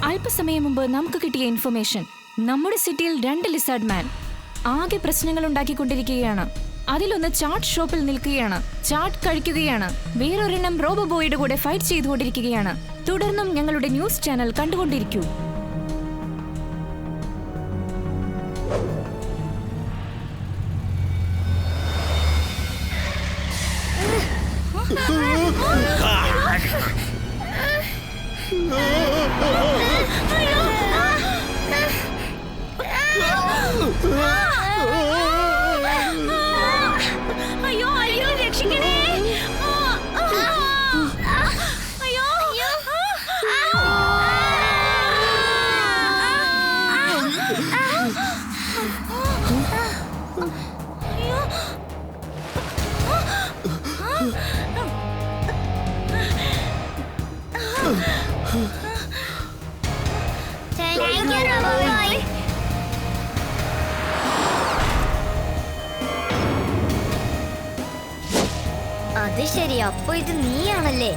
അല്പസമയം മുമ്പ് നമുക്ക് കിട്ടിയ ഇൻഫർമേഷൻ, നമ്മുടെ സിറ്റിയിൽ 2 ലിസാർഡ് മാൻ ആകെ പ്രശ്നങ്ങൾ ഉണ്ടാക്കിക്കൊണ്ടിരിക്കുകയാണ്. അതിലൊന്ന് ചാട്ട് ഷോപ്പിൽ നിൽക്കുകയാണ്, ചാട്ട് കഴിക്കുകയാണ്. വേറൊരെണ്ണം റോബോ ബോയുടെ കൂടെ ഫൈറ്റ് ചെയ്തുകൊണ്ടിരിക്കുകയാണ്. തുടർന്നും ഞങ്ങളുടെ ന്യൂസ് ചാനൽ കണ്ടുകൊണ്ടിരിക്കൂ. അയ്യോ അയ്യോ രക്ഷിക്കണേ. അയ്യോ അത് ശരി, അപ്പൊ ഇത് നീയാണല്ലേ?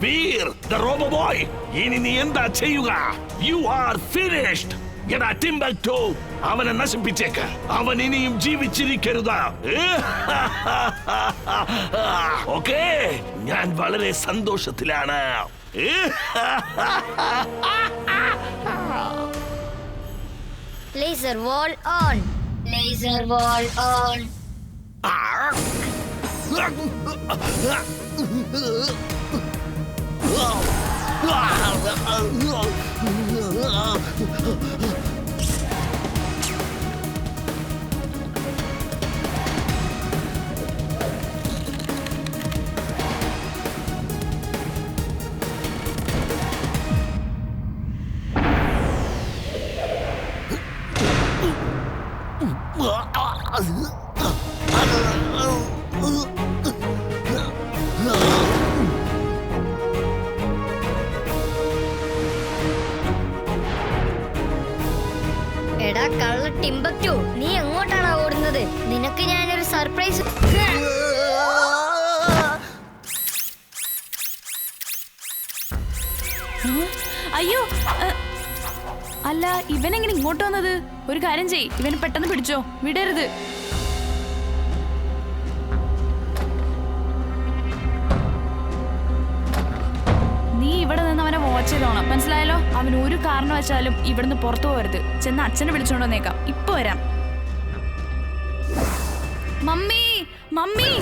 വീർ ദ റോബോ ബോയ്, ഇനി നീ എന്താ ചെയ്യുക? You are finished. എടാ ടിംബക്ടു, അവനെ നശിപ്പിച്ചേക്ക്. അവൻ ഇനിയും ജീവിച്ചിരിക്കരുത്. ഓക്കേ, ഞാൻ വളരെ സന്തോഷത്തിലാണ്. Laser wall on, laser wall on. എടാ കള്ള ടിംബക്ടു, നീ എങ്ങോട്ടാണ് ഓടുന്നത്? നിനക്ക് ഞാനൊരു സർപ്രൈസ്. അയ്യോ, അല്ല ഇവനെങ്ങനെ ഇങ്ങോട്ട് വന്നത്? ഒരു കാര്യം ചെയ്യ്, ഇവനെ പെട്ടെന്ന് പിടിച്ചോ, വിടരുത്. നീ ഇവിടെ നിന്ന് അവനെ വാച്ച് ചെയ്തോണം, മനസ്സിലായല്ലോ? അവൻ ഒരു കാരണവശാലും ഇവിടുന്ന് പുറത്തു പോകരുത്. ചെന്ന് അച്ഛനെ വിളിച്ചോണ്ട് വന്നേക്കാം. ഇപ്പൊ വരാം. മമ്മി മമ്മി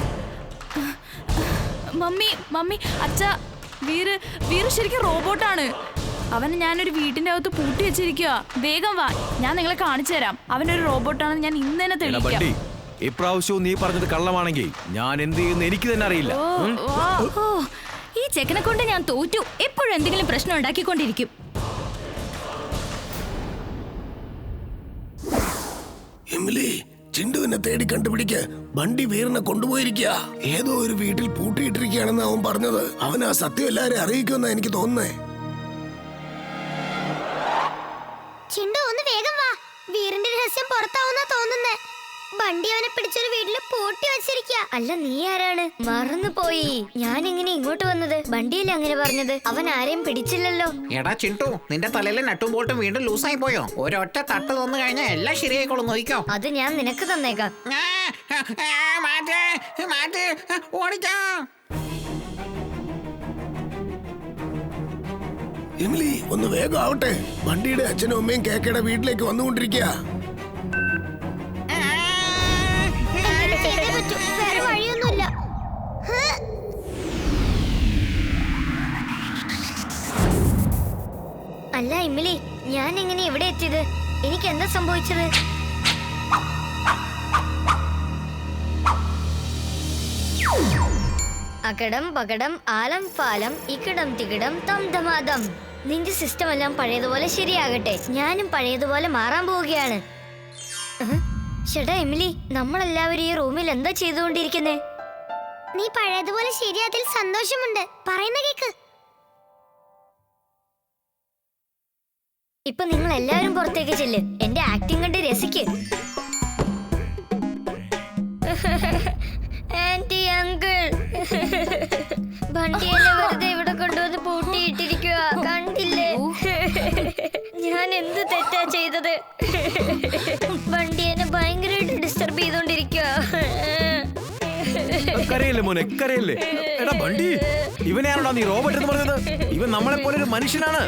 മമ്മി മമ്മി അച്ഛ, വീര് ശരിക്കും റോബോട്ടാണ്. അവനെ ഞാനൊരു വീട്ടിന്റെ അകത്ത് പൂട്ടി വെച്ചിരിക്കുക. വേഗം വാ, ഞാൻ നിങ്ങളെ കാണിച്ചു തരാം. അവനൊരു റോബോട്ടാണെന്ന് ഞാൻ ഇന്ന് തന്നെ തെളിയിക്കാം. ഇപ്രാവശ്യവും നീ പറഞ്ഞത് കള്ളമാണെങ്കിൽ ഞാൻ എന്ത് ചെയ്യുന്നു എനിക്ക് തന്നെ അറിയില്ല. ഈ ചെക്കനെ കൊണ്ട് ഞാൻ തോറ്റു. എപ്പോഴും എന്തെങ്കിലും പ്രശ്നം ഉണ്ടാക്കിക്കൊണ്ടിരിക്കും. എമിലി, ചിണ്ടുവിനെ തേടി കണ്ടുപിടിക്ക്. ബണ്ടി വീറിനെ കൊണ്ടുപോയിരിക്കുക. ഏതോ ഒരു വീട്ടിൽ പൂട്ടിയിട്ടിരിക്കുകയാണെന്ന് അവൻ പറഞ്ഞത്. അവൻ ആ സത്യം എല്ലാരെയും അറിയിക്കുമെന്നാ എനിക്ക് തോന്നുന്നേ. ചിണ്ടു ഒന്ന് വേഗം വാ, വീറിന്റെ രഹസ്യം പുറത്താവുന്ന തോന്നുന്നേ. ബണ്ടി അവനെ പിടിച്ചൊരു വീട്ടില് പൂട്ടി വെച്ചിരിക്കുക. അല്ല, നീ ആരാണ്? മറന്നു പോയി. ഞാൻ എങ്ങനെ ഇങ്ങോട്ട് വന്നത്? ബണ്ടിയല്ലേ അങ്ങനെ പറഞ്ഞത്? അവൻ ആരെയും പിടിച്ചില്ലല്ലോ. എടാ ചിണ്ടു, നിന്റെ തലയിലെ നട്ടും ബോൾട്ടും വീണ്ടും ലൂസായി പോയോ? ഒരൊറ്റ തട്ട് തന്നു കഴിഞ്ഞാൽ എല്ലാം ശരിയായിക്കോളും, നോക്കിക്കോ. അത് ഞാൻ നിനക്ക് തന്നേക്കാം. ഓടിക്കോ. എമിലി, ഒന്ന് വേഗം ആവട്ടെ. ബണ്ടിയുടെ അച്ഛനും അമ്മയും കേക്കയുടെ വീട്ടിലേക്ക് വന്നുകൊണ്ടിരിക്കുക. വേറെ വഴിയൊന്നുമില്ല. അല്ല ഇമ്മിലി, ഞാൻ എങ്ങനെ ഇവിടെ എത്തിയത്? എനിക്ക് എന്താ സംഭവിച്ചത്? അകടം പകടം ആലം ഫാലം ഇക്കടം തികടം തം ധമാദം. നിന്റെ സിസ്റ്റം എല്ലാം പഴയതുപോലെ ശരിയാകട്ടെ. ഞാനും പഴയതുപോലെ മാറാൻ പോവുകയാണ്. ചേട്ടാ എമിലി, നമ്മളെല്ലാവരും ഈ റൂമിൽ എന്താ ചെയ്തുകൊണ്ടിരിക്കുന്നേ? നീ പഴയതുപോലെ ശരിയാതിൽ സന്തോഷമുണ്ട്. പറയുന്ന കേക്ക്. ഇപ്പൊ നിങ്ങൾ എല്ലാവരും പുറത്തേക്ക് ചെല്ല്. എന്റെ ആക്ടിങ് കണ്ട് രസിക്ക്. ആന്റി അങ്കിൾ, വണ്ടിയെല്ലാം വെറുതെ ഇവിടെ കൊണ്ടുവന്ന് പൂട്ടിയിട്ടിരിക്കുക. കണ്ടില്ലേ ഞാൻ എന്ത് തെറ്റാ ചെയ്തത്? വണ്ടി എന്നെ ഭയങ്കരമായിട്ട് ഡിസ്റ്റർബ് ചെയ്തോണ്ടിരിക്കുക. കരയല്ലേ മോനെ, കരയല്ലേ. എടാ ബണ്ടി, ഇവനെയാണോടാ നീ റോബോട്ട് എന്ന് പറഞ്ഞത്? ഇവൻ നമ്മളെ പോലെ ഒരു മനുഷ്യനാണ്.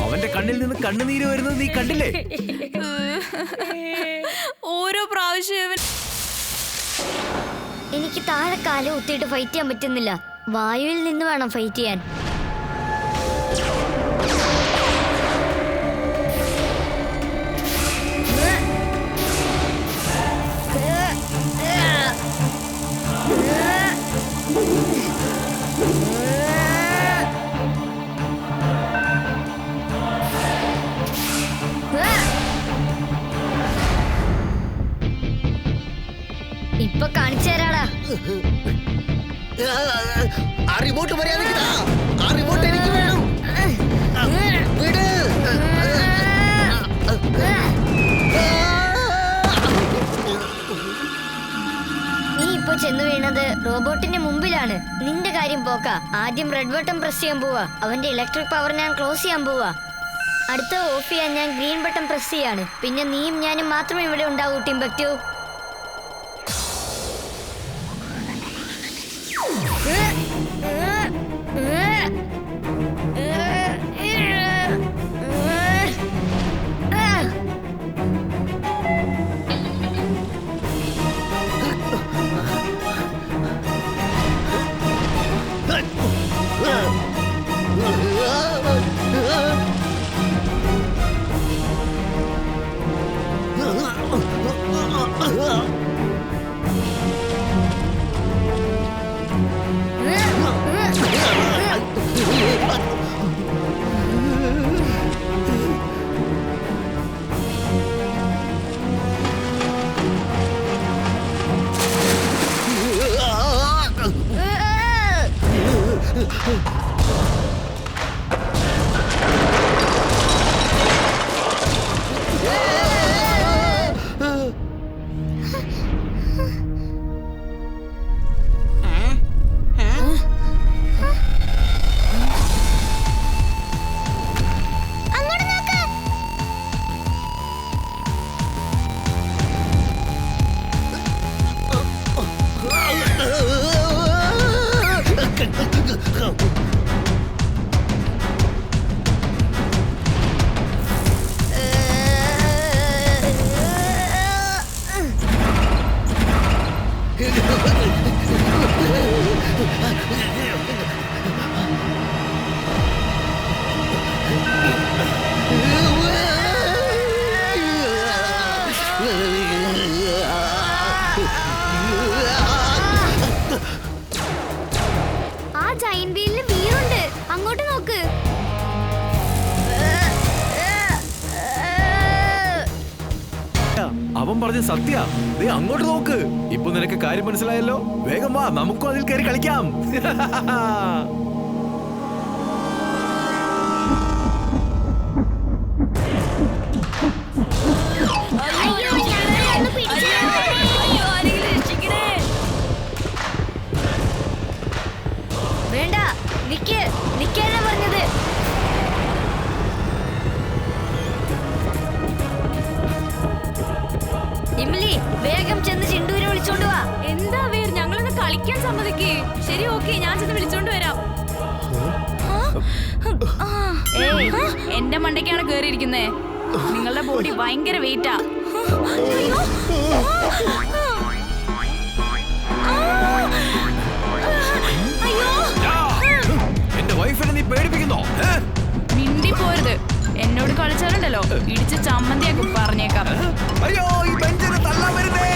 അവന്റെ കണ്ണിൽ നിന്ന് കണ്ണുനീര് വരുന്നത് നീ കണ്ടില്ലേ? ഓരോ പ്രാവശ്യം എനിക്ക് താഴെ കാല് കുത്തിയിട്ട് ഫൈറ്റ് ചെയ്യാൻ പറ്റുന്നില്ല. വായുവിൽ നിന്ന് വേണം ഫൈറ്റ് ചെയ്യാൻ. ഇപ്പൊ കാണിച്ചു തരാടാ. ആ റിമോട്ട് മര്യാദയ്ക്ക് ആ റിമോട്ട് എനിക്ക് വേണം. വിട്. നീ ഇപ്പൊ ചെന്ന് വീണത് റോബോട്ടിന്റെ മുമ്പിലാണ്. നിന്റെ കാര്യം പോക്ക. ആദ്യം റെഡ് ബട്ടൺ പ്രസ് ചെയ്യാൻ പോവാ. അവന്റെ ഇലക്ട്രിക് പവർ ഞാൻ ക്ലോസ് ചെയ്യാൻ പോവാ. അടുത്ത ഓഫ് ചെയ്യാൻ ഞാൻ ഗ്രീൻ ബട്ടൺ പ്രസ് ചെയ്യാണ്. പിന്നെ നീയും ഞാനും മാത്രമേ ഇവിടെ ഉണ്ടാവൂ ടിംബക്ടു. ആ ജയന്റ് വീലിന് വീറുണ്ട്. അങ്ങോട്ട് നോക്ക്. അവൻ പറഞ്ഞ സത്യ. നീ അങ്ങോട്ട് നോക്ക്. ഇപ്പൊ നിനക്ക് കാര്യം മനസ്സിലായല്ലോ. വേഗം വാ, നമുക്കും അതിൽ കയറി കളിക്കാം. അയ്യോ, ഞങ്ങളെ ഒന്ന് പിടിച്ചേ. വേണ്ട, നിക്കാനാ പറഞ്ഞത്. ഇമ്ലി, വേഗം ചെന്ന് ചിണ്ടൂരെ വിളിച്ചോണ്ട് വാ. എന്താ വീർ, ഞങ്ങളൊന്ന് കളിക്കാൻ സമ്മതിക്കേ. ശരി, ഓക്കെ, ഞാൻ ചെന്ന് വിളിച്ചോണ്ട് വരാം. ഏയ്, എന്റെ മണ്ടയ്ക്കാണ് കേറിയിരിക്കുന്നേ. നിങ്ങളുടെ ബോഡി ഭയങ്കര വെയിറ്റാ. എന്റെ വൈഫിനെ നീ പേടിപ്പിക്കുന്നോ? മിണ്ടി പോരുത്. എന്നോട് കളിച്ചാലുണ്ടല്ലോ ഇടിച്ച് ചമ്മന്തിയാക്കും, പറഞ്ഞേക്കാം. അയ്യോ, ഈ ബെഞ്ചിന് തള്ളാൻ വരുന്നേ.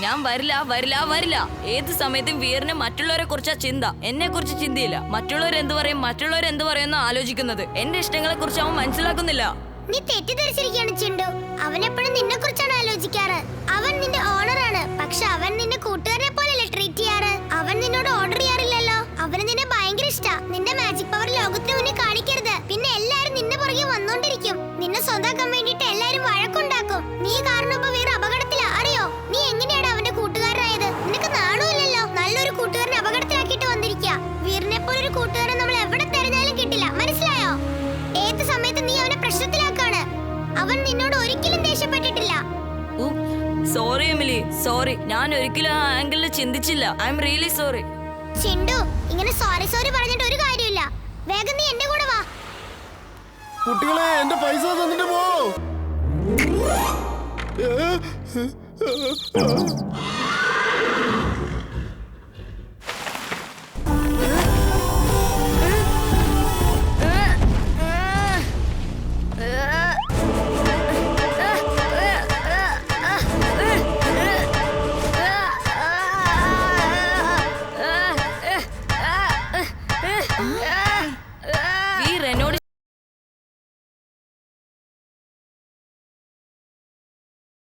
ഞാൻ വരില്ല വരില്ല വരില്ല. ഏത് സമയത്തും വീറിന് മറ്റുള്ളവരെ കുറിച്ചാ ചിന്ത, എന്നെ കുറിച്ച് ചിന്തയില്ല. മറ്റുള്ളവർ എന്ത് പറയുമെന്ന് ആലോചിക്കുന്നത്. എന്റെ ഇഷ്ടങ്ങളെ കുറിച്ച് അവൻ മനസ്സിലാക്കുന്നില്ല. നീ തെറ്റിദ്ധരിച്ചിരിക്കുകയാണ് ചിണ്ടു. അവൻ എപ്പോഴും നിന്നെ കുറിച്ചാണ് ആലോചിക്കാറ്. അവൻ നിന്റെ ഓണറാണ്, പക്ഷെ അവൻ നിന്നെ കൂട്ടുകാരനെ പോലെയല്ലേ ട്രീറ്റ് ചെയ്യാറ്. അവൻ നിന്നോട് ഓർഡർ ചെയ്യാറില്ലല്ലോ. അവന് നിന്നെ ഭയങ്കര ഇഷ്ടാ. നിന്റെ മാജിക് പവർ ലോകത്തിന് മുന്നിൽ കാണിക്കരുത്, പിന്നെ എല്ലാരും നിന്നെ പുറകെ വന്നോണ്ടിരിക്കും. നിന്നെ സ്വന്തമാക്കാൻ വേണ്ടിട്ട് എല്ലാരും വഴക്കുണ്ടാക്കും. നീ കാരണം ഇപ്പൊ വേറെ അപകടത്തിലാ, അറിയോ? നീ എങ്ങനെയാണ് അവന്റെ കൂട്ടുകാരനായത്? നിനക്ക് നാണമില്ലല്ലോ. നല്ലൊരു കൂട്ടുകാരനെ അപകടത്തിലാക്കിയിട്ട് വന്നിരിക്കുക. വീറിനെ പോലൊരു കൂട്ടുകാരനെ നമ്മൾ എവിടെ തെരഞ്ഞാലും കിട്ടില്ല, മനസ്സിലായോ? ഏത് സമയത്ത് നീ അവനെ പ്രശ്നത്തിലാക്കാണ്. അവൻ നിന്നോട് ഒരിക്കലും ദേഷ്യപ്പെട്ടിട്ടില്ല. Sorry Emily, sorry. ഞാൻ ഒരിക്കലും ആ ആംഗിളിൽ ചിന്തിച്ചില്ല. I'm really sorry. Chindu, ഇങ്ങനെ സോറി പറഞ്ഞിട്ട് ഒരു കാര്യമില്ല. വേഗം നീ എന്റെ കൂടെ വാ. കുട്ടികളെ എന്റെ പൈസ തന്നിട്ട് പോ.